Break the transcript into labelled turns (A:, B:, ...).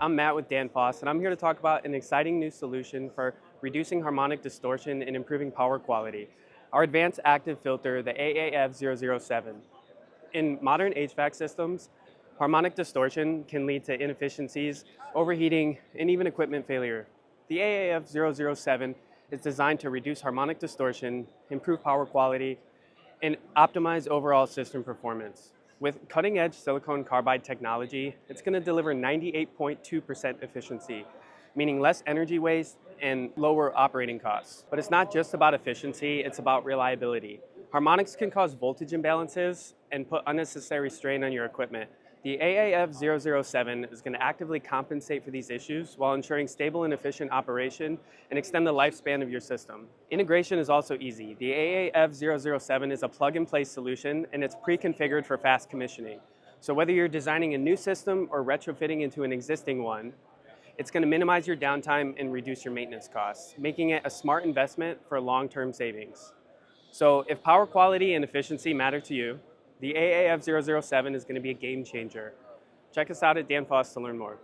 A: I'm Matt with Danfoss, and I'm here to talk about an exciting new solution for reducing harmonic distortion and improving power quality, our advanced active filter, the AAF 007. In modern HVAC systems, harmonic distortion can lead to inefficiencies, overheating, and even equipment failure. The AAF 007 is designed to reduce harmonic distortion, improve power quality, and optimize overall system performance. With cutting-edge silicon carbide technology, it's going to deliver 98.2% efficiency, meaning less energy waste and lower operating costs. But it's not just about efficiency, it's about reliability. Harmonics can cause voltage imbalances and put unnecessary strain on your equipment. The AAF 007 is going to actively compensate for these issues while ensuring stable and efficient operation and extend the lifespan of your system. Integration is also easy. The AAF 007 is a plug-and-play solution, and it's pre-configured for fast commissioning. So whether you're designing a new system or retrofitting into an existing one, it's going to minimize your downtime and reduce your maintenance costs, making it a smart investment for long-term savings. So if power quality and efficiency matter to you, the AAF 007 is going to be a game changer. Check us out at Danfoss to learn more.